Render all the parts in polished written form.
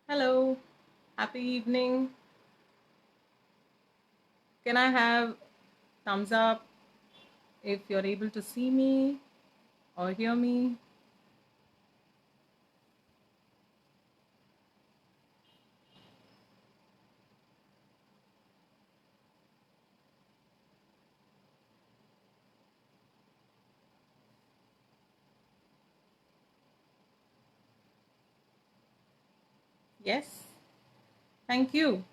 Hello, happy evening. Can I have thumbs up if you're able to see me or hear me? Yes, thank you.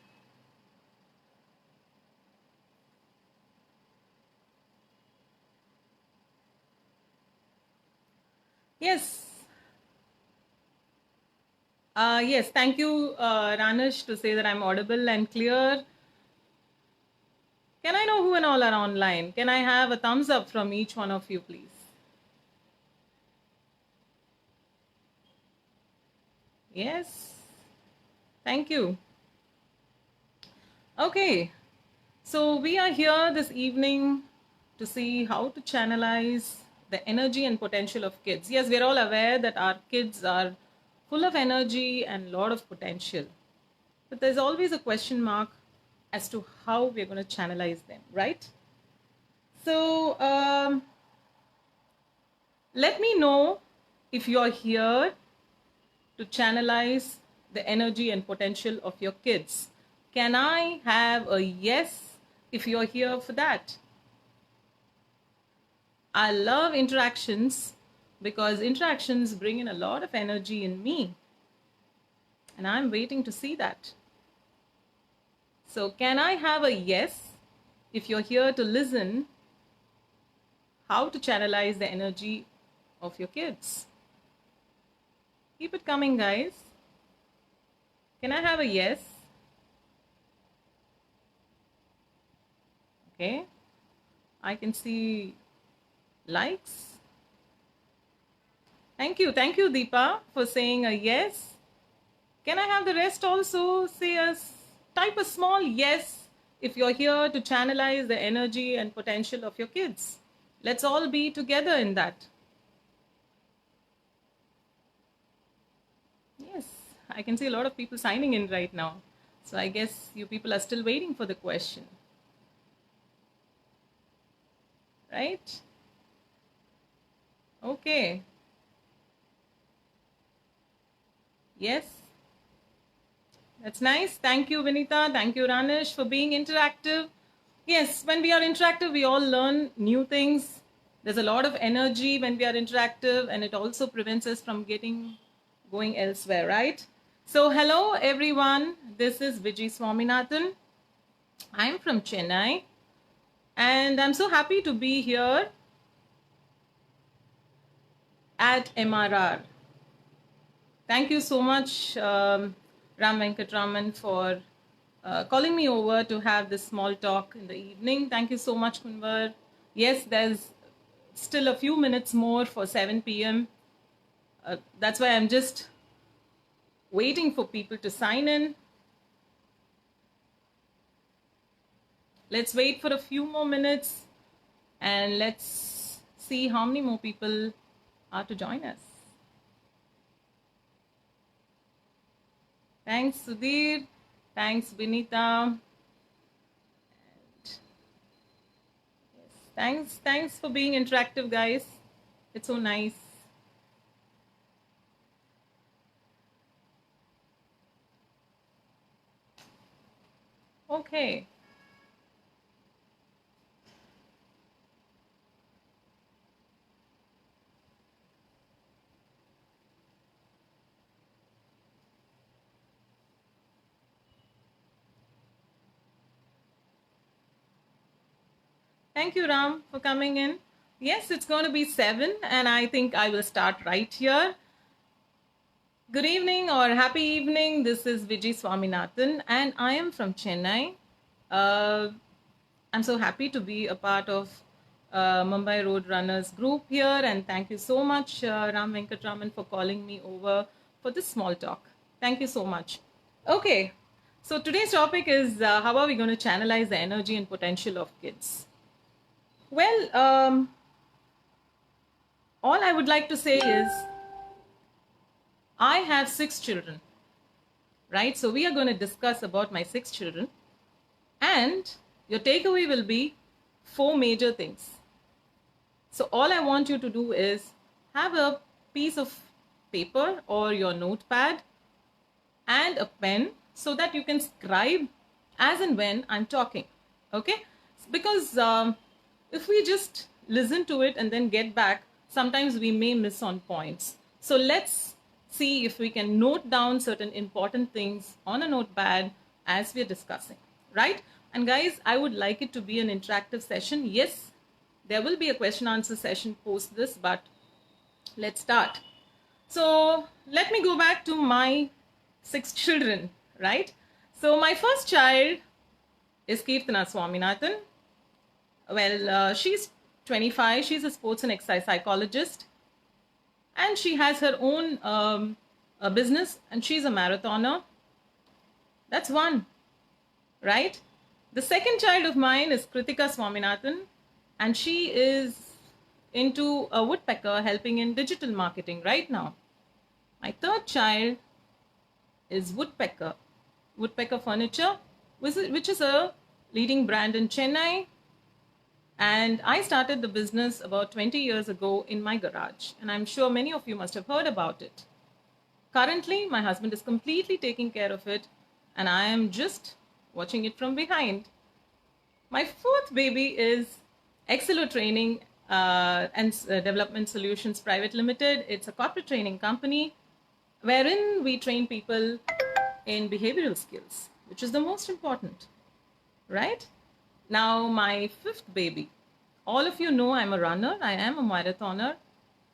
Yes, yes, thank you, Ranish, to say that I'm audible and clear. Can I know who and all are online? Can I have a thumbs up from each one of you, please? Yes, thank you. Okay, so we are here this evening to see how to channelize the energy and potential of kids. Yes, we're all aware that our kids are full of energy and a lot of potential. But there's always a question mark as to how we're going to channelize them, right? So let me know if you're here to channelize the energy and potential of your kids. Can I have a yes if you're here for that? I love interactions because interactions bring in a lot of energy in me, and I'm waiting to see that. So, can I have a yes if you're here to listen how to channelize the energy of your kids? Keep it coming, guys. Can I have a yes? Okay, I can see likes. Thank you, Deepa, for saying a yes. Can I have the rest also say type a small yes if you're here to channelize the energy and potential of your kids? Let's all be together in that. Yes, I can see a lot of people signing in right now. So I guess you people are still waiting for the question, right? Okay. Yes, that's nice. Thank you, Vinita. Thank you, Ranish, for being interactive. Yes, when we are interactive, we all learn new things. There's a lot of energy when we are interactive, and it also prevents us from getting going elsewhere, right? So, hello everyone. This is Vijay Swaminathan. I'm from Chennai, and I'm so happy to be here at MRR. Thank you so much, Ram Venkatraman, for calling me over to have this small talk in the evening. Thank you so much, Kunvar. Yes, there's still a few minutes more for 7 p.m. That's why I'm just waiting for people to sign in. Let's wait for a few more minutes and let's see how many more people are to join us. Thanks, Sudhir. Thanks, Vinita. Thanks for being interactive, guys. It's so nice. Okay. Thank you, Ram, for coming in. Yes, it's going to be 7, and I think I will start right here. Good evening or happy evening. This is Vijay Swaminathan, and I am from Chennai. Uh, I'm so happy to be a part of Mumbai Road Runners group here, and thank you so much, Ram Venkatraman, for calling me over for this small talk. Thank you so much. Okay, so today's topic is how are we going to channelize the energy and potential of kids? Well, all I would like to say is I have 6 children, right? So we are going to discuss about my 6 children, and your takeaway will be 4 major things. So all I want you to do is have a piece of paper or your notepad and a pen so that you can scribe as and when I'm talking. Okay? Because if we just listen to it and then get back, sometimes we may miss on points. So let's see if we can note down certain important things on a notepad as we're discussing, right? And guys, I would like it to be an interactive session. Yes, there will be a question answer session post this, but let's start. So let me go back to my 6 children, right? So my first child is Kirtana Swaminathan. Well, she's 25. She's a sports and exercise psychologist, and she has her own business, and she's a marathoner. That's one, right? The second child of mine is Kritika Swaminathan, and she is into a woodpecker, helping in digital marketing right now. My third child is Woodpecker Furniture, which is a leading brand in Chennai. And I started the business about 20 years ago in my garage, and I'm sure many of you must have heard about it. Currently, my husband is completely taking care of it, and I am just watching it from behind. My fourth baby is Excelo Training and Development Solutions Private Limited. It's a corporate training company wherein we train people in behavioral skills, which is the most important, right? Now, my fifth baby. All of you know I'm a runner. I am a marathoner.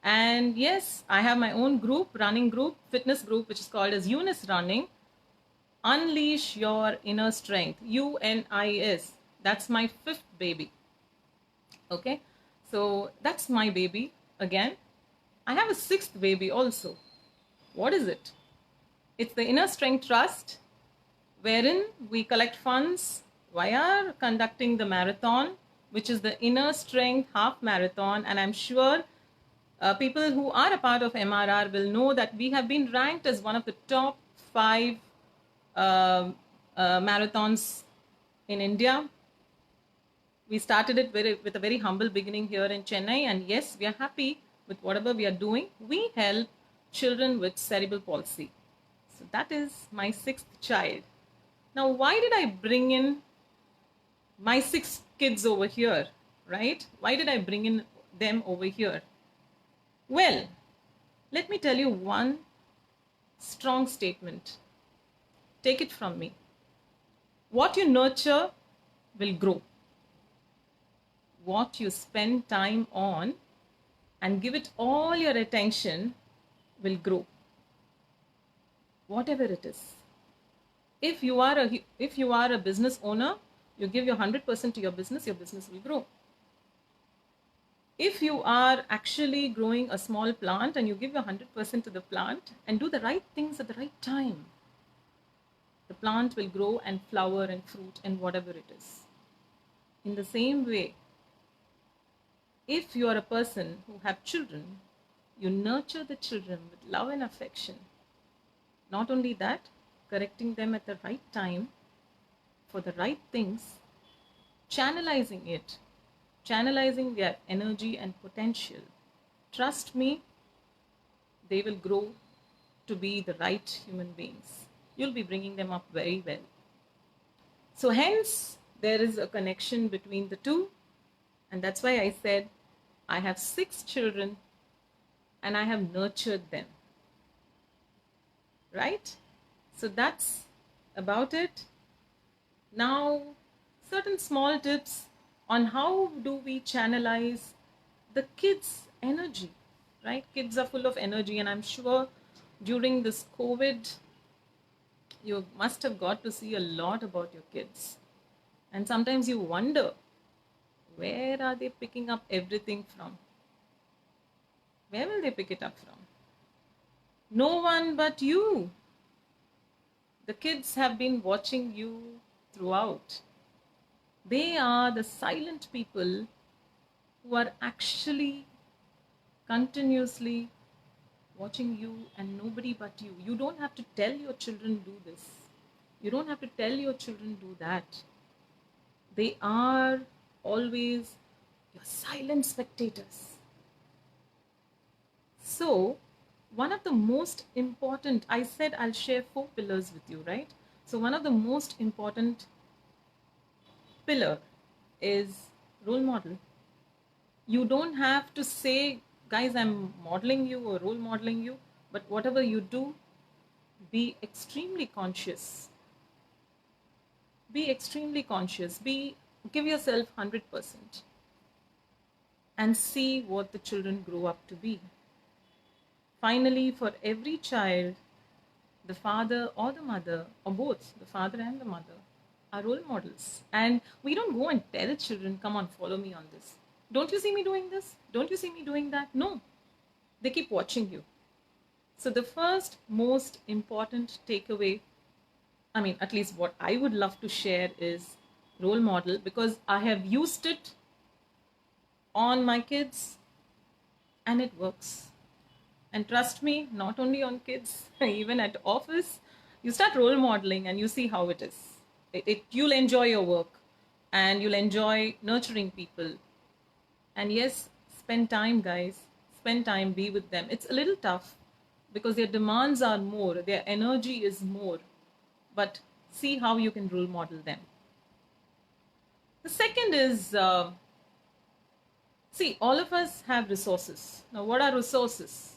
And yes, I have my own group, running group, fitness group, which is called as UNIS Running. Unleash Your Inner Strength, UNIS. That's my fifth baby. Okay, so that's my baby again. I have a sixth baby also. What is it? It's the Inner Strength Trust, wherein we collect funds via conducting the marathon, which is the Inner Strength Half Marathon. And I'm sure people who are a part of MRR will know that we have been ranked as one of the top 5 marathons in India. We started it with a very humble beginning here in Chennai, and yes, we are happy with whatever we are doing. We help children with cerebral palsy. So that is my sixth child. Now, why did I bring in my 6 kids over here, right? Why did I bring in them over here? Well, let me tell you one strong statement. Take it from me. What you nurture will grow. What you spend time on and give it all your attention will grow. Whatever it is. If you are a business owner, you give your 100% to your business will grow. If you are actually growing a small plant and you give your 100% to the plant and do the right things at the right time, the plant will grow and flower and fruit and whatever it is. In the same way, if you are a person who have children, you nurture the children with love and affection. Not only that, correcting them at the right time for the right things, channelizing their energy and potential. Trust me, they will grow to be the right human beings. You'll be bringing them up very well. So hence, there is a connection between the two. And that's why I said I have 6 children and I have nurtured them. Right? So that's about it. Now, certain small tips on how do we channelize the kids' energy, right? Kids are full of energy, and I'm sure during this COVID, you must have got to see a lot about your kids. And sometimes you wonder, where are they picking up everything from? Where will they pick it up from? No one but you. The kids have been watching you throughout. They are the silent people who are actually continuously watching you and nobody but you. You don't have to tell your children do this. You don't have to tell your children do that. They are always your silent spectators. So, one of the most important, I said I'll share 4 pillars with you, right? So, one of the most important pillar is role model. You don't have to say, guys, I'm modeling you or role modeling you, but whatever you do, be extremely conscious. Be extremely conscious. Give yourself 100% and see what the children grow up to be. Finally, for every child, the father or the mother, or both, the father and the mother, are role models. And we don't go and tell children, come on, follow me on this. Don't you see me doing this? Don't you see me doing that? No. They keep watching you. So the first most important takeaway, I mean, at least what I would love to share is role model, because I have used it on my kids and it works. And trust me, not only on kids, even at office, you start role modeling and you see how it is. You'll enjoy your work and you'll enjoy nurturing people. And yes, spend time, guys. Spend time, be with them. It's a little tough because their demands are more, their energy is more. But see how you can role model them. The second is, see, all of us have resources. Now, what are resources?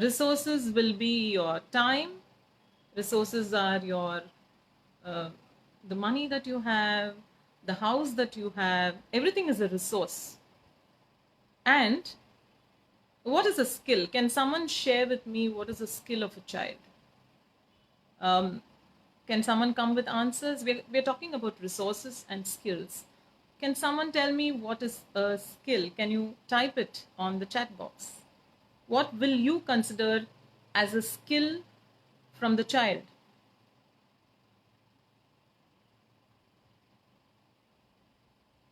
Resources will be your time. Resources are your the money that you have, the house that you have. Everything is a resource. And what is a skill? Can someone share with me what is a skill of a child? Can someone come with answers? We're talking about resources and skills. Can someone tell me what is a skill? Can you type it on the chat box? What will you consider as a skill from the child?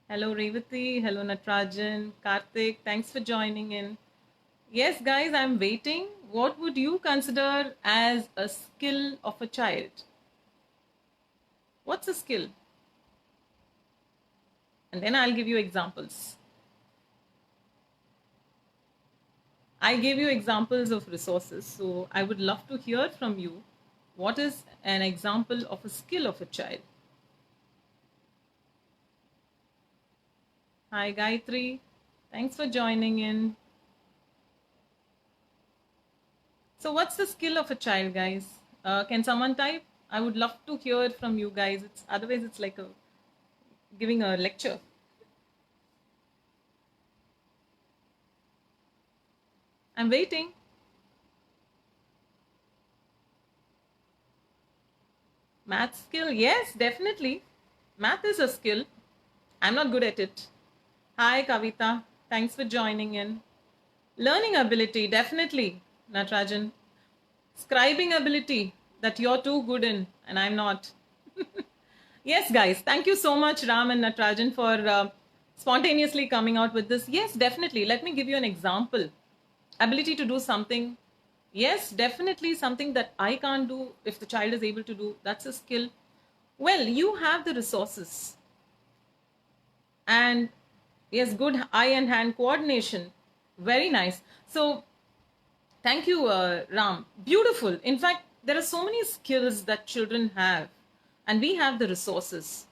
Hello Revati, hello Natrajan, Karthik, thanks for joining in. Yes guys, I'm waiting. What would you consider as a skill of a child? What's a skill? And then I'll give you examples. I gave you examples of resources, so I would love to hear from you. What is an example of a skill of a child? Hi Gayatri, thanks for joining in. So what's the skill of a child, guys? Can someone type? I would love to hear from you guys. Otherwise it's like giving a lecture. I'm waiting. Math skill? Yes, definitely. Math is a skill. I'm not good at it. Hi, Kavita. Thanks for joining in. Learning ability, definitely, Natrajan. Scribing ability, that you're too good in, and I'm not. Yes, guys. Thank you so much, Ram and Natrajan, for spontaneously coming out with this. Yes, definitely. Let me give you an example. Ability to do something. Yes, definitely something that I can't do, if the child is able to do, that's a skill. Well, you have the resources. And yes, good eye and hand coordination. Very nice. So, thank you, Ram. Beautiful. In fact, there are so many skills that children have, and we have the resources.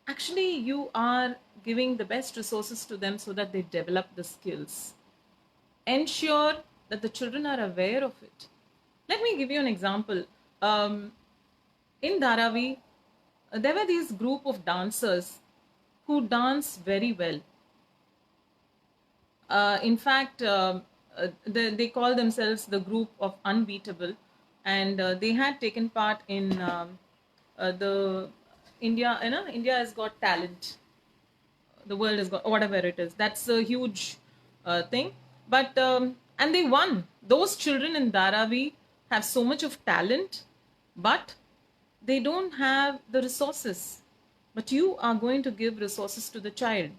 Actually, you are giving the best resources to them so that they develop the skills. Ensure that the children are aware of it. Let me give you an example. In Dharavi, there were these group of dancers who dance very well. In fact, they call themselves the group of Unbeatable, and they had taken part in the India. India has got talent. The world has got whatever it is. That's a huge thing. But and they won. Those children in Dharavi have so much of talent, but they don't have the resources. But you are going to give resources to the child.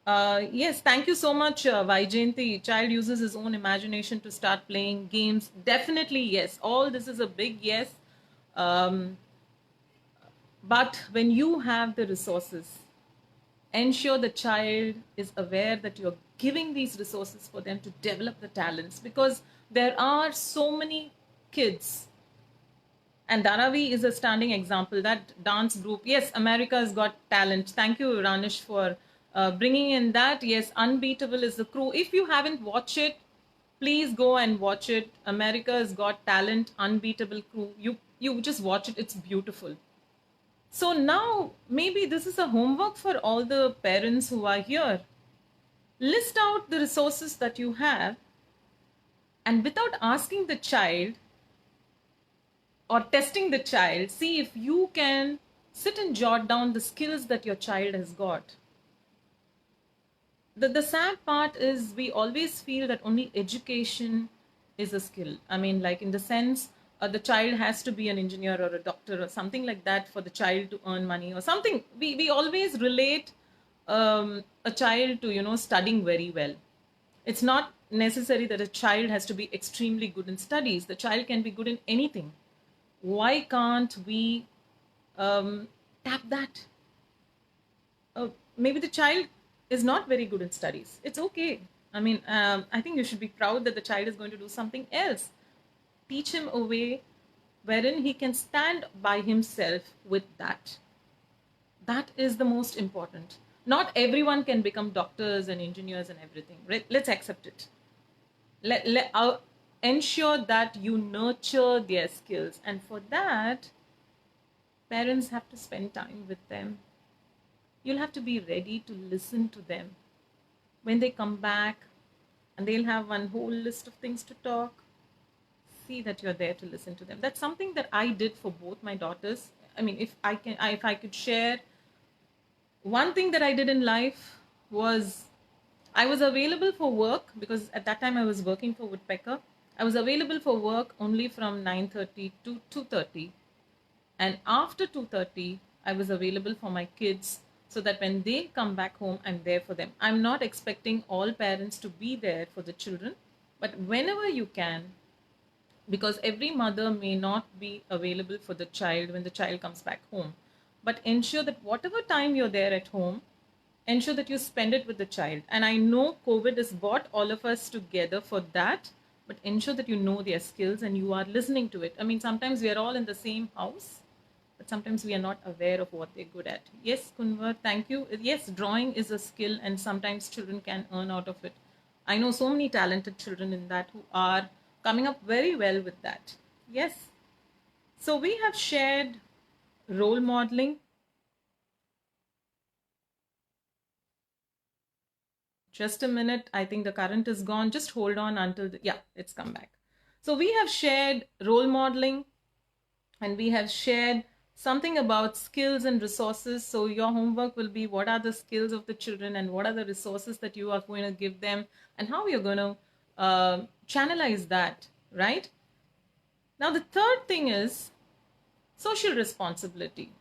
Yes, thank you so much, Vaijayanti. Child uses his own imagination to start playing games. Definitely, yes. All this is a big yes. Um, but when you have the resources, ensure the child is aware that you're giving these resources for them to develop the talents, because there are so many kids, and Dharavi is a standing example. That dance group, yes, America's Got Talent. Thank you, Ranish, for bringing in that. Yes, Unbeatable is the crew. If you haven't watched it, please go and watch it. America's Got Talent, Unbeatable crew. You just watch it. It's beautiful. So now maybe this is a homework for all the parents who are here. List out the resources that you have, and without asking the child or testing the child, see if you can sit and jot down the skills that your child has got. The sad part is we always feel that only education is a skill. I mean, like in the sense, the child has to be an engineer or a doctor or something like that for the child to earn money or something. We always relate a child to, studying very well. It's not necessary that a child has to be extremely good in studies. The child can be good in anything. Why can't we tap that? Maybe the child is not very good in studies. It's okay. I mean, I think you should be proud that the child is going to do something else. Teach him a way wherein he can stand by himself with that. That is the most important. Not everyone can become doctors and engineers and everything. Right? Let's accept it. Ensure that you nurture their skills. And for that, parents have to spend time with them. You'll have to be ready to listen to them. When they come back and they'll have one whole list of things to talk, see that you're there to listen to them. That's something that I did for both my daughters. I mean, if I could share one thing that I did in life, was I was available for work, because at that time I was working for Woodpecker. I was available for work only from 9:30 to 2:30, and after 2:30 I was available for my kids, so that when they come back home I'm there for them. I'm not expecting all parents to be there for the children, but whenever you can, because every mother may not be available for the child when the child comes back home, but ensure that whatever time you're there at home, ensure that you spend it with the child. And I know COVID has brought all of us together for that, but ensure that you know their skills and you are listening to it. I mean, sometimes we are all in the same house, but sometimes we are not aware of what they're good at. Yes, Kunvar, thank you. Yes, drawing is a skill, and sometimes children can earn out of it. I know so many talented children in that who are coming up very well with that. Yes. So we have shared role modeling. Just a minute. I think the current is gone. Just hold on until yeah, it's come back. So we have shared role modeling, and we have shared something about skills and resources. So your homework will be, what are the skills of the children and what are the resources that you are going to give them, and how you're going to channelize that, right? Now, the third thing is social responsibility.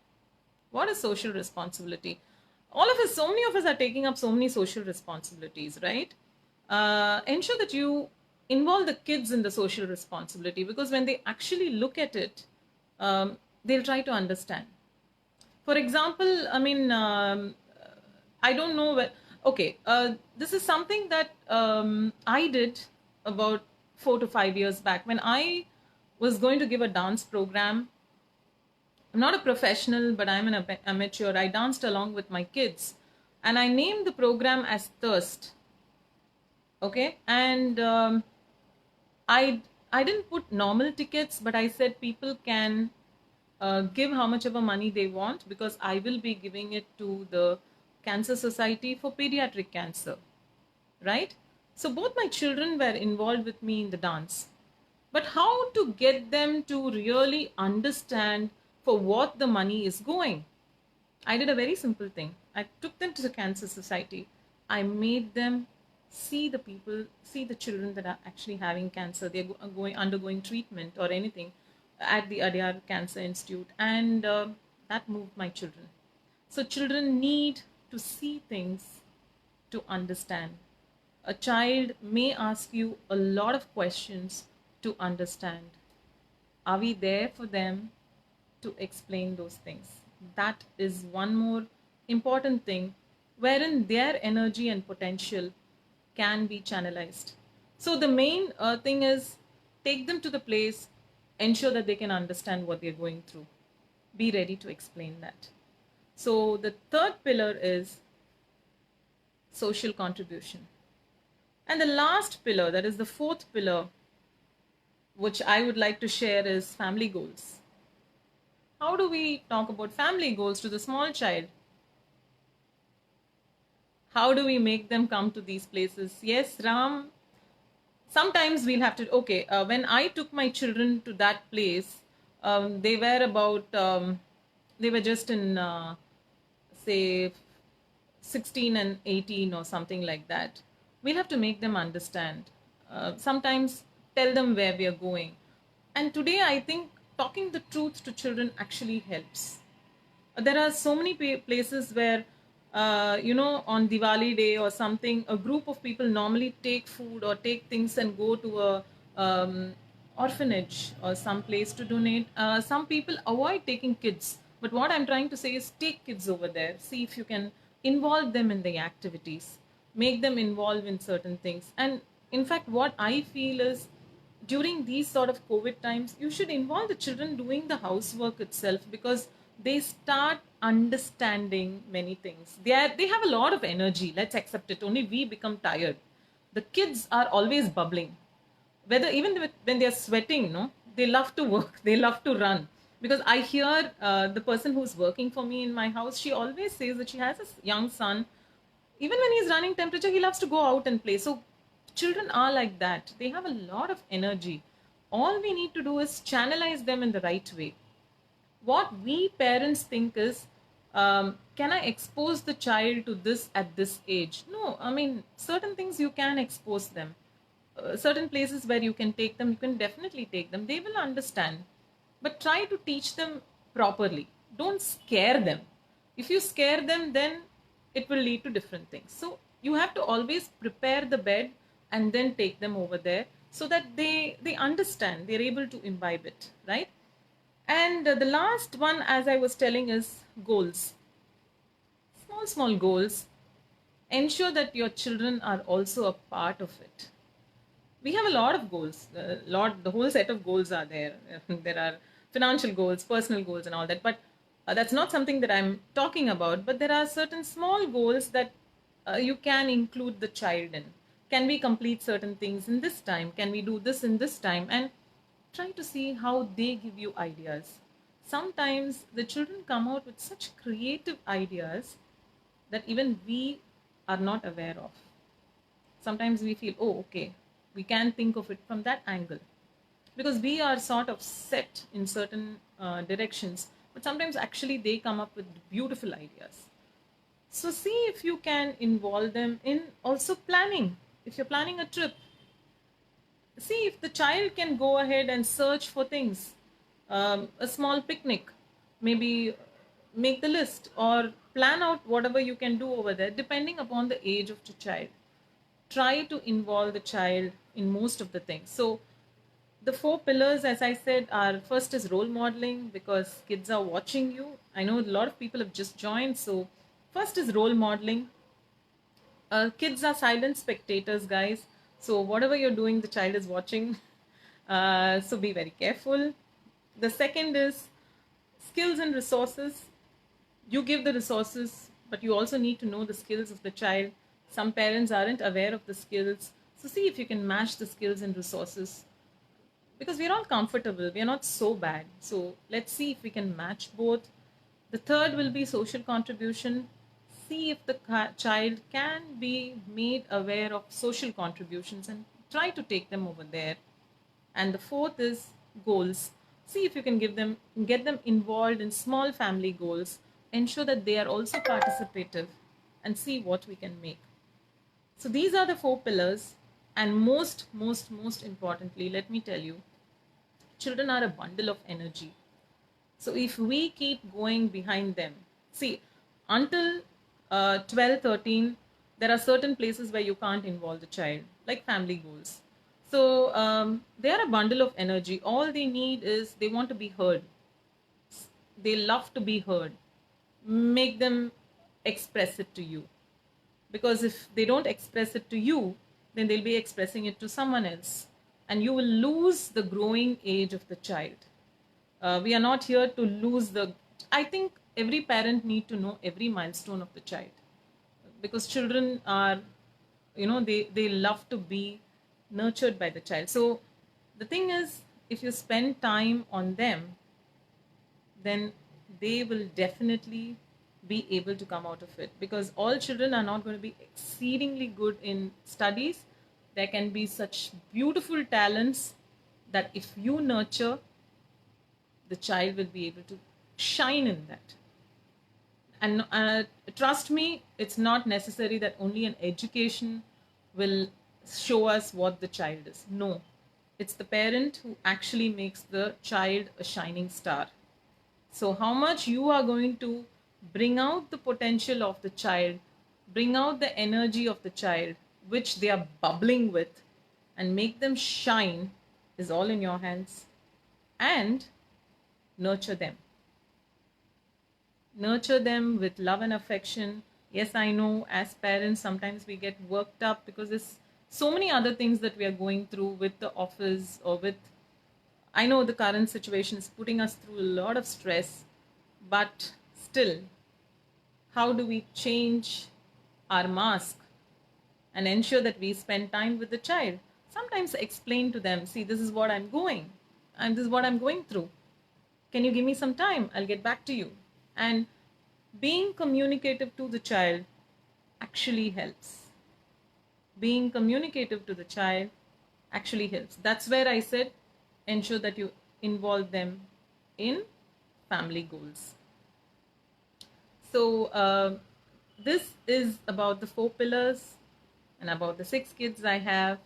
What is social responsibility? All of us, so many of us are taking up so many social responsibilities, right? Ensure that you involve the kids in the social responsibility, because when they actually look at it, they'll try to understand. For example, I mean, I don't know where. Okay, this is something that I did about 4 to 5 years back when I was going to give a dance program. I'm not a professional, but I'm an amateur. I danced along with my kids, and I named the program as Thirst. Okay, and I didn't put normal tickets, but I said people can give how much ever money they want, because I will be giving it to the Cancer Society for Pediatric Cancer, right? So both my children were involved with me in the dance. But how to get them to really understand for what the money is going? I did a very simple thing. I took them to the Cancer Society. I made them see the people, see the children that are actually having cancer. They're going undergoing treatment or anything at the Adyar Cancer Institute, and that moved my children. So children need to see things to understand. A child may ask you a lot of questions to understand. Are we there for them to explain those things? That is one more important thing wherein their energy and potential can be channelized. So, the main thing is take them to the place, ensure that they can understand what they're going through. Be ready to explain that. So, the third pillar is social contribution. And the last pillar, that is the fourth pillar, which I would like to share, is family goals. How do we talk about family goals to the small child? How do we make them come to these places? Yes, Ram, sometimes we'll have to, okay, when I took my children to that place, they were about, they were just in, say, 16 and 18 or something like that. We'll have to make them understand. Sometimes tell them where we are going. And today, I think talking the truth to children actually helps. There are so many places where, on Diwali day or something, a group of people normally take food or take things and go to a orphanage or some place to donate. Some people avoid taking kids, but what I'm trying to say is take kids over there. See if you can involve them in the activities, make them involved in certain things. And in fact, what I feel is during these sort of COVID times, you should involve the children doing the housework itself, because they start understanding many things. They have a lot of energy. Let's accept it. Only we become tired. The kids are always bubbling. Whether even when they're sweating, no, they love to work. They love to run. Because I hear the person who's working for me in my house, she always says that she has a young son. Even when he's running temperature, he loves to go out and play. So children are like that. They have a lot of energy. All we need to do is channelize them in the right way. What we parents think is, can I expose the child to this at this age? No, I mean, certain things you can expose them. Certain places where you can take them, you can definitely take them. They will understand. But try to teach them properly. Don't scare them. If you scare them, then it will lead to different things. So you have to always prepare the bed and then take them over there so that they understand, they're able to imbibe it, right? And the last one, as I was telling, is goals. Small goals. Ensure that your children are also a part of it. We have a lot of goals. The whole set of goals are there. There are financial goals, personal goals, and all that. But that's not something that I'm talking about. But there are certain small goals that you can include the child in. Can we complete certain things in this time? Can we do this in this time? And try to see how they give you ideas. Sometimes the children come out with such creative ideas that even we are not aware of. Sometimes we feel, oh, okay, we can think of it from that angle, because we are sort of set in certain directions, but sometimes actually they come up with beautiful ideas. So see if you can involve them in also planning. If you're planning a trip, see if the child can go ahead and search for things. A small picnic, maybe make the list or plan out whatever you can do over there, depending upon the age of the child. Try to involve the child in most of the things. So the four pillars, as I said, are: first is role modeling, because kids are watching you. I know a lot of people have just joined. So first is role modeling. Kids are silent spectators, guys. So whatever you're doing, the child is watching. So be very careful. The second is skills and resources. You give the resources, but you also need to know the skills of the child. Some parents aren't aware of the skills. So see if you can match the skills and resources, because we're all comfortable. We're not so bad. So let's see if we can match both. The third will be social contribution. See if the child can be made aware of social contributions and try to take them over there. And the fourth is goals. See if you can get them involved in small family goals. Ensure that they are also participative, and see what we can make. So these are the four pillars. And most importantly, let me tell you, children are a bundle of energy. So if we keep going behind them, see, until 12, 13, there are certain places where you can't involve the child, like family goals. So they are a bundle of energy. All they need is they want to be heard. They love to be heard. Make them express it to you. Because if they don't express it to you, then they'll be expressing it to someone else. And you will lose the growing age of the child. We are not here to lose the. I think every parent need to know every milestone of the child, because children are, they love to be nurtured by the child. So the thing is, if you spend time on them, then they will definitely be able to come out of it, because all children are not going to be exceedingly good in studies. There can be such beautiful talents that if you nurture, the child will be able to shine in that. And trust me, it's not necessary that only an education will show us what the child is. No, it's the parent who actually makes the child a shining star. So how much you are going to bring out the potential of the child, bring out the energy of the child, which they are bubbling with, and make them shine, is all in your hands. And nurture them. Nurture them with love and affection. Yes, I know as parents, sometimes we get worked up because there's so many other things that we are going through with the office or with, I know the current situation is putting us through a lot of stress, but still, how do we change our mask and ensure that we spend time with the child? Sometimes explain to them, see, this is what I'm going, and this is what I'm going through. Can you give me some time? I'll get back to you. And being communicative to the child actually helps. Being communicative to the child actually helps. That's where I said, ensure that you involve them in family goals. So this is about the 4 pillars and about the 6 kids I have.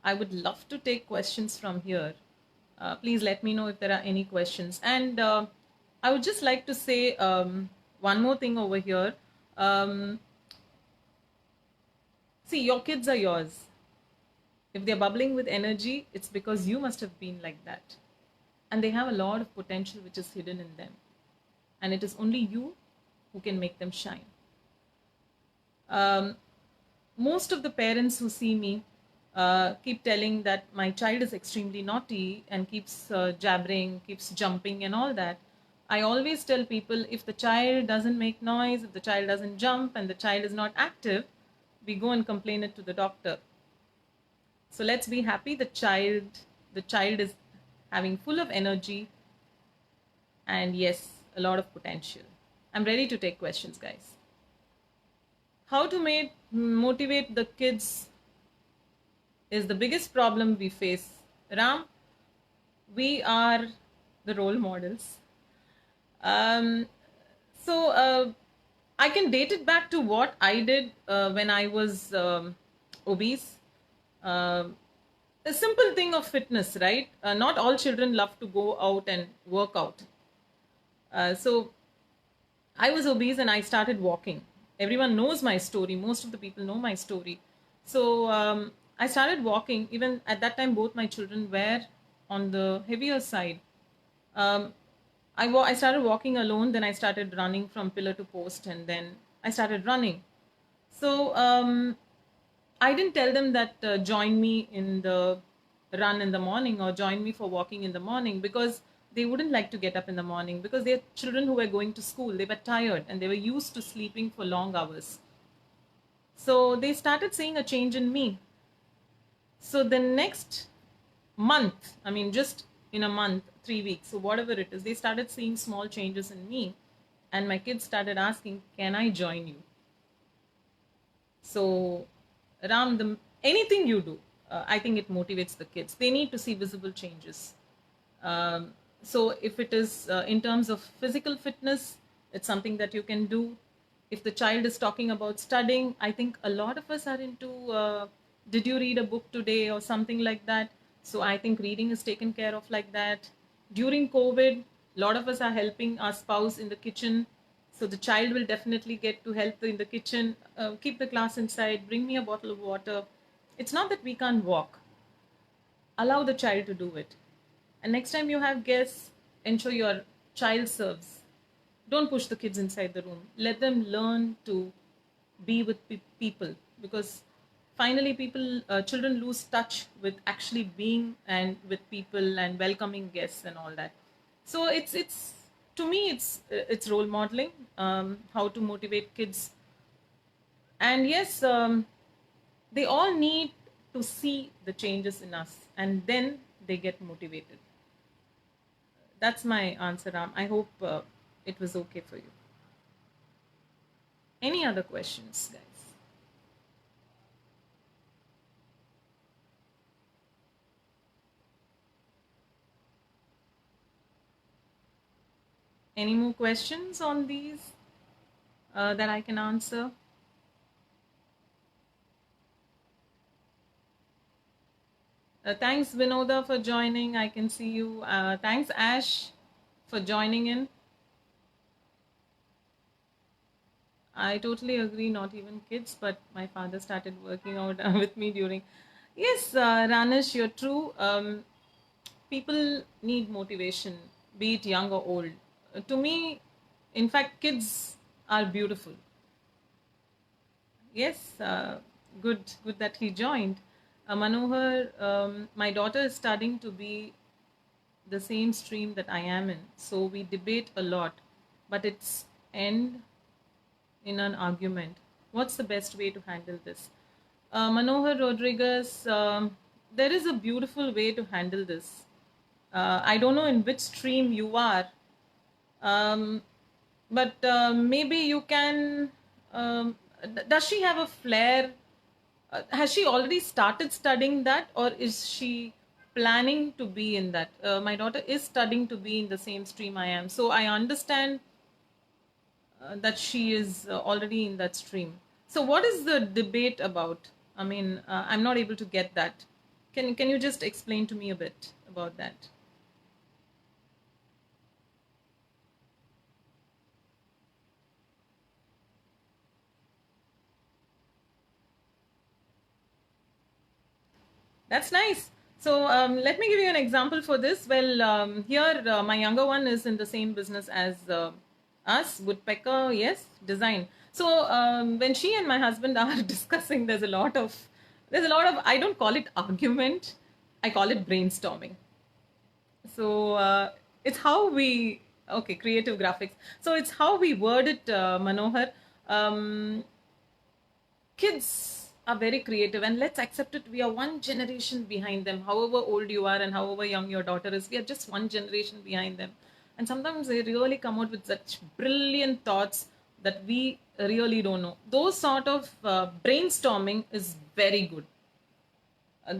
I would love to take questions from here. Please let me know if there are any questions. And I would just like to say one more thing over here. See, your kids are yours. If they're bubbling with energy, it's because you must have been like that. And they have a lot of potential which is hidden in them. And it is only you who can make them shine. Most of the parents who see me keep telling that my child is extremely naughty and keeps jabbering, keeps jumping and all that. I always tell people, if the child doesn't make noise, if the child doesn't jump and the child is not active, we go and complain it to the doctor. So let's be happy the child is having full of energy and yes, a lot of potential. I'm ready to take questions, guys. How to motivate the kids is the biggest problem we face. Ram, we are the role models. So I can date it back to what I did when I was obese. A simple thing of fitness, right? Not all children love to go out and work out. So I was obese and I started walking. Everyone knows my story. Most of the people know my story. So I started walking. Even at that time, both my children were on the heavier side. I started walking alone, then I started running from pillar to post, and then I started running. So I didn't tell them that join me in the run in the morning or join me for walking in the morning, because they wouldn't like to get up in the morning, because they're children who were going to school. They were tired and they were used to sleeping for long hours. So they started seeing a change in me. So the next month, I mean, just in a month, 3 weeks, so whatever it is, they started seeing small changes in me. And my kids started asking, can I join you? So Ram, anything you do, I think it motivates the kids. They need to see visible changes. So if it is in terms of physical fitness, it's something that you can do. If the child is talking about studying, I think a lot of us are into, did you read a book today or something like that? So I think reading is taken care of like that. During COVID, a lot of us are helping our spouse in the kitchen. So the child will definitely get to help in the kitchen, keep the class inside, bring me a bottle of water. It's not that we can't walk. Allow the child to do it. And next time you have guests, ensure your child serves. Don't push the kids inside the room. Let them learn to be with people, because finally children lose touch with actually being and with people and welcoming guests and all that. So it's to me it's role modeling, how to motivate kids. And yes, they all need to see the changes in us, and then they get motivated. That's my answer, Ram. I hope it was okay for you. Any other questions, guys? Any more questions on these that I can answer? Thanks, Vinoda, for joining. I can see you. Thanks, Ash, for joining in. I totally agree, not even kids, but my father started working out with me during. Yes, Ranish, you're true. People need motivation, be it young or old. To me, in fact, kids are beautiful. Yes, good that he joined. Manohar, my daughter is studying to be the same stream that I am in, so we debate a lot, but it's end in an argument. What's the best way to handle this? Manohar Rodriguez, there is a beautiful way to handle this. I don't know in which stream you are, um, but maybe you can. Does she have a flair? Has she already started studying that, or is she planning to be in that? My daughter is studying to be in the same stream I am, so I understand that she is already in that stream. So, what is the debate about? I mean, I'm not able to get that. Can you just explain to me a bit about that? That's nice. So let me give you an example for this. Well, here my younger one is in the same business as us, woodpecker. Yes, design. So when she and my husband are discussing, there's a lot of I don't call it argument, I call it brainstorming. So it's how we okay, creative graphics. So it's how we word it, Manohar. Um, Kids are very creative, and let's accept it, we are one generation behind them. However old you are and however young your daughter is, we are just one generation behind them. And sometimes they really come out with such brilliant thoughts that we really don't know. Those sort of brainstorming is very good. uh,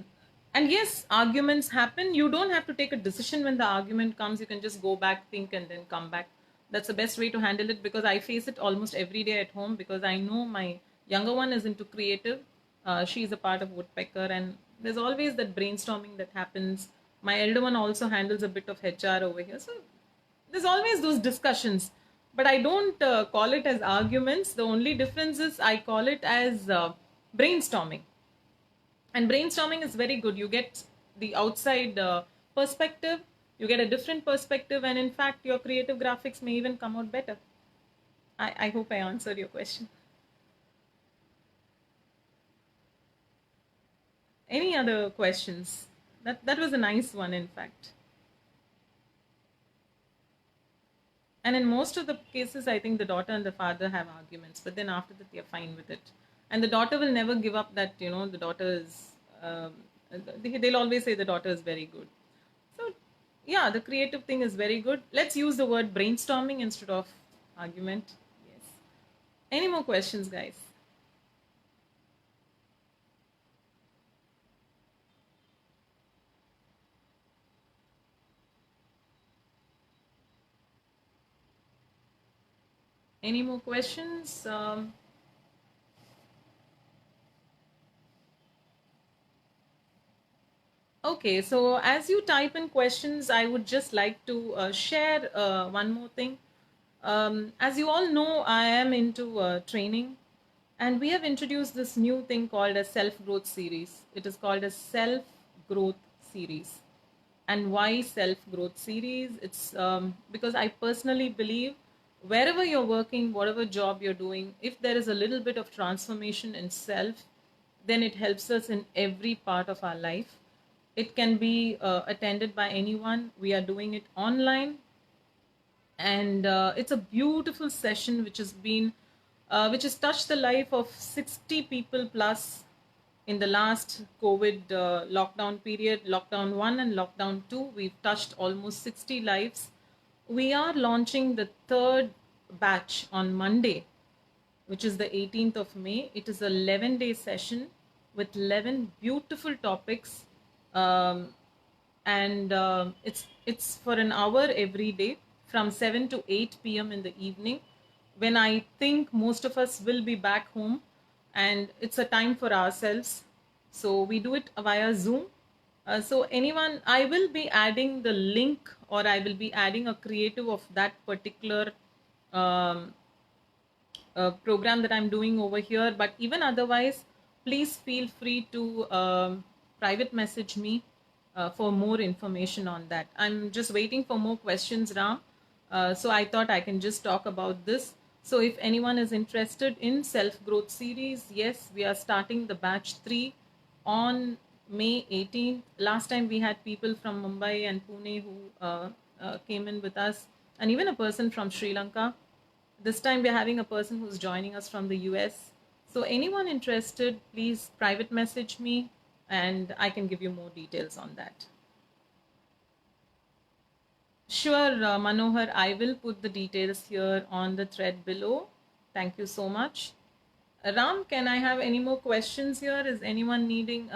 and yes, arguments happen. You don't have to take a decision when the argument comes. You can just go back, think, and then come back. That's the best way to handle it, because I face it almost every day at home, because I know my younger one is into creative. She's a part of Woodpecker, and there's always that brainstorming that happens. My elder one also handles a bit of HR over here. So there's always those discussions, but I don't call it as arguments. The only difference is I call it as brainstorming. And brainstorming is very good. You get the outside perspective, you get a different perspective, and in fact your creative graphics may even come out better. I hope I answered your question. Any other questions? That was a nice one, in fact. And in most of the cases, I think the daughter and the father have arguments, but then after that, they're fine with it. And the daughter will never give up that, the daughter is, they'll always say the daughter is very good. So, yeah, the creative thing is very good. Let's use the word brainstorming instead of argument. Yes. Any more questions, guys? Any more questions? Okay, so as you type in questions, I would just like to share one more thing. As you all know, I am into training, and we have introduced this new thing called a self growth series. It is called a self growth series. And why self growth series? It's because I personally believe wherever you're working, whatever job you're doing, if there is a little bit of transformation in self, then it helps us in every part of our life. It can be attended by anyone. We are doing it online, and it's a beautiful session which has touched the life of 60 people plus in the last COVID lockdown period, lockdown 1 and lockdown 2. We've touched almost 60 lives. We are launching the third batch on Monday, which is the 18th of May. It is a 11-day session with 11 beautiful topics, um, and it's for an hour every day from 7 to 8 p.m. in the evening, when I think most of us will be back home, and it's a time for ourselves. So we do it via Zoom. So anyone, I will be adding the link, or I will be adding a creative of that particular um, program that I'm doing over here. But even otherwise, please feel free to private message me for more information on that. I'm just waiting for more questions, Ram. So I thought I can just talk about this. So if anyone is interested in self growth series, yes, we are starting the batch 3 on May 18th. Last time we had people from Mumbai and Pune who came in with us, and even a person from Sri Lanka. This time we're having a person who's joining us from the US. So anyone interested, please private message me and I can give you more details on that. Sure, Manohar, I will put the details here on the thread below. Thank you so much. Ram, can I have any more questions here? Is anyone needing,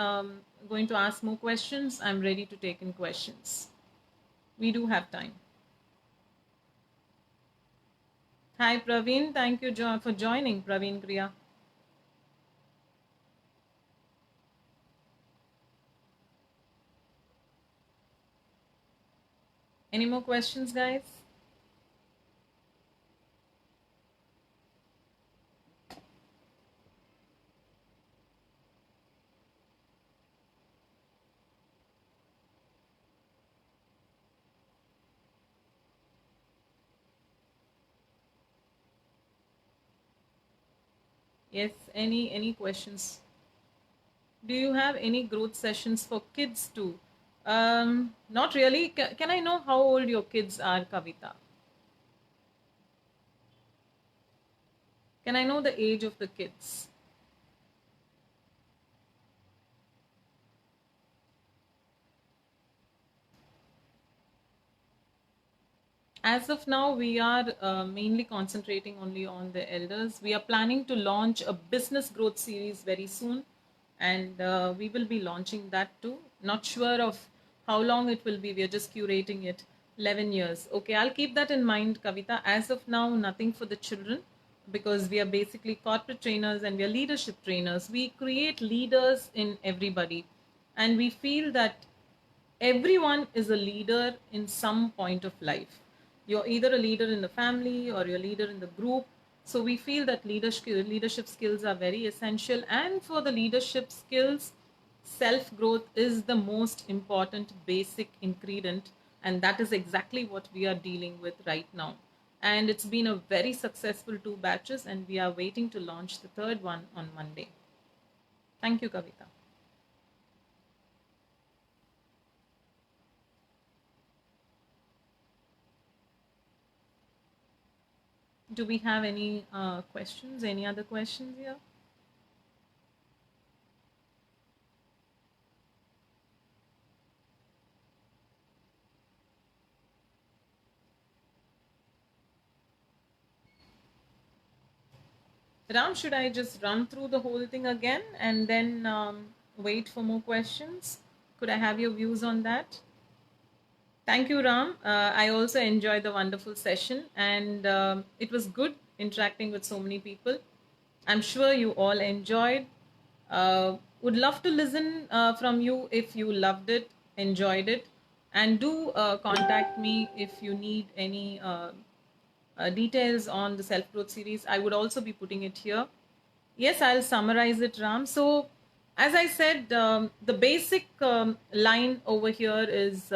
going to ask more questions? I'm ready to take in questions. We do have time. Hi, Praveen. Thank you for joining, Praveen Kriya. Any more questions, guys? Yes, any questions? Do you have any growth sessions for kids too? Not really. Can I know how old your kids are, Kavita? Can I know the age of the kids? As of now, we are mainly concentrating only on the elders. We are planning to launch a business growth series very soon, and we will be launching that too. Not sure of how long it will be. We are just curating it. 11 years. Okay, I'll keep that in mind, Kavita. As of now, nothing for the children, because we are basically corporate trainers and we are leadership trainers. We create leaders in everybody, and we feel that everyone is a leader in some point of life. You're either a leader in the family or you're a leader in the group. So we feel that leadership skills are very essential. And for the leadership skills, self growth is the most important basic ingredient. And that is exactly what we are dealing with right now. And it's been a very successful 2 batches, and we are waiting to launch the third one on Monday. Thank you, Kavita. Do we have any questions? Any other questions here? Ram, should I just run through the whole thing again and then wait for more questions? Could I have your views on that? Thank you, Ram. I also enjoyed the wonderful session, and it was good interacting with so many people. I'm sure you all enjoyed. Would love to listen from you if you loved it, enjoyed it, and do contact me if you need any details on the self growth series, I would also be putting it here. Yes, I'll summarize it, Ram. So, as I said, the basic line over here is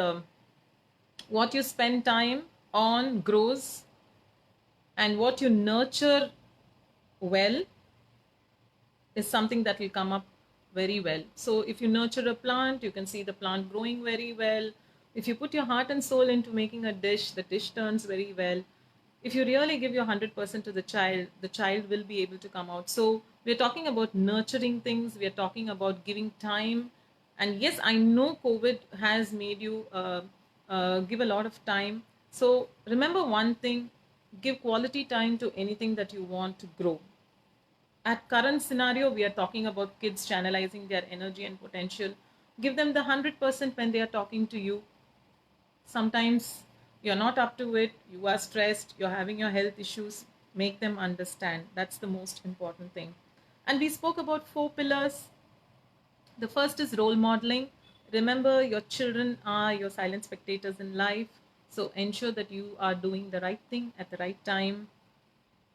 what you spend time on grows, and what you nurture well is something that will come up very well. So if you nurture a plant, you can see the plant growing very well. If you put your heart and soul into making a dish, the dish turns very well. If you really give your 100% to the child will be able to come out. So we're talking about nurturing things, we're talking about giving time. And yes, I know COVID has made you give a lot of time. So remember one thing, give quality time to anything that you want to grow. At current scenario, we are talking about kids channelizing their energy and potential. Give them the 100% when they are talking to you. Sometimes you're not up to it, you are stressed, you're having your health issues. Make them understand. That's the most important thing. And we spoke about 4 pillars. The first is role modeling. Remember, your children are your silent spectators in life. So ensure that you are doing the right thing at the right time,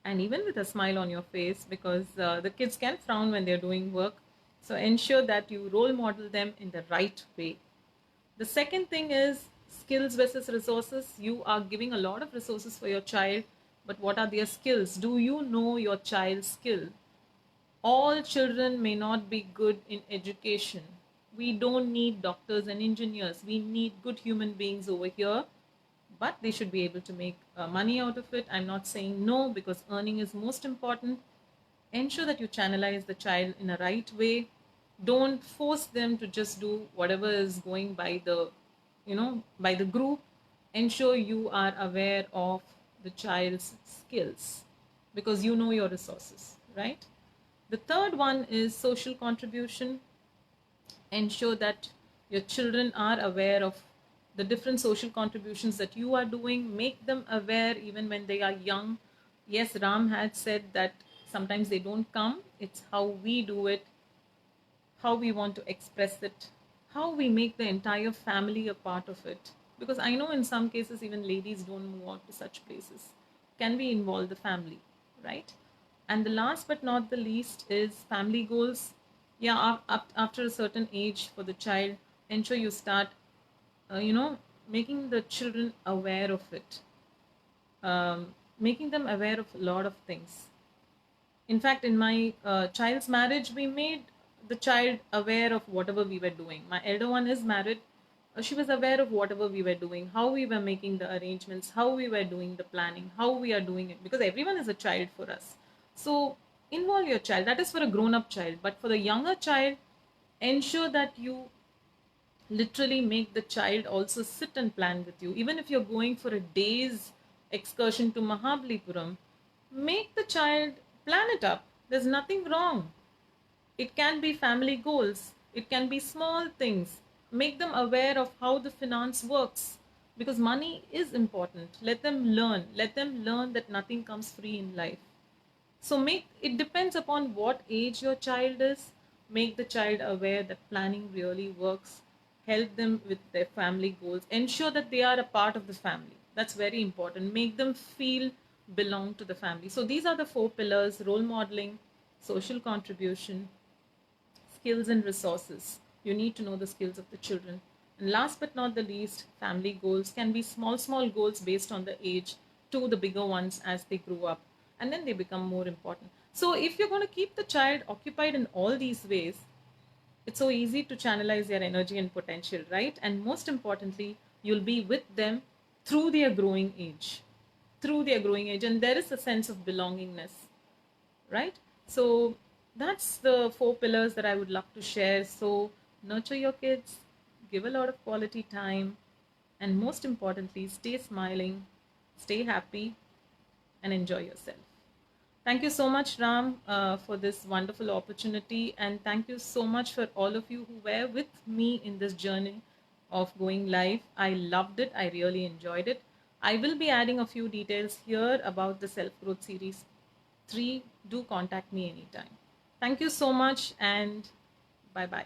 and even with a smile on your face, because the kids can frown when they're doing work. So ensure that you role model them in the right way. The second thing is skills versus resources. You are giving a lot of resources for your child, but what are their skills? Do you know your child's skill? All children may not be good in education. We don't need doctors and engineers. We need good human beings over here, but they should be able to make money out of it. I'm not saying no, because earning is most important. Ensure that you channelize the child in a right way. Don't force them to just do whatever is going by the, by the group. Ensure you are aware of the child's skills, because you know your resources, right? The third one is social contribution. Ensure that your children are aware of the different social contributions that you are doing. Make them aware even when they are young. Yes, Ram had said that sometimes they don't come. It's how we do it, how we want to express it, how we make the entire family a part of it. Because I know in some cases, even ladies don't move out to such places. Can we involve the family, right? And the last but not the least is family goals. Yeah, after a certain age for the child, ensure you start, making the children aware of it, making them aware of a lot of things. In fact, in my child's marriage, we made the child aware of whatever we were doing. My elder one is married. She was aware of whatever we were doing, how we were making the arrangements, how we were doing the planning, how we are doing it, because everyone is a child for us. So involve your child. That is for a grown up child. But for the younger child, ensure that you literally make the child also sit and plan with you. Even if you're going for a day's excursion to Mahabalipuram, make the child plan it up. There's nothing wrong. It can be family goals, it can be small things. Make them aware of how the finance works, because money is important. Let them learn that nothing comes free in life. So make it depends upon what age your child is. Make the child aware that planning really works. Help them with their family goals. Ensure that they are a part of the family. That's very important. Make them feel belong to the family. So these are the 4 pillars: role modeling, social contribution, skills and resources. You need to know the skills of the children. And last but not the least, family goals can be small goals based on the age to the bigger ones as they grow up, and then they become more important. So if you're going to keep the child occupied in all these ways, it's so easy to channelize their energy and potential, right? And most importantly, you'll be with them through their growing age. Through their growing age, and there is a sense of belongingness, right? So that's the 4 pillars that I would love to share. So nurture your kids, give a lot of quality time, and most importantly, stay smiling, stay happy, and enjoy yourself. Thank you so much, Ram, for this wonderful opportunity. And thank you so much for all of you who were with me in this journey of going live. I loved it. I really enjoyed it. I will be adding a few details here about the Self Growth Series 3. Do contact me anytime. Thank you so much, and bye bye.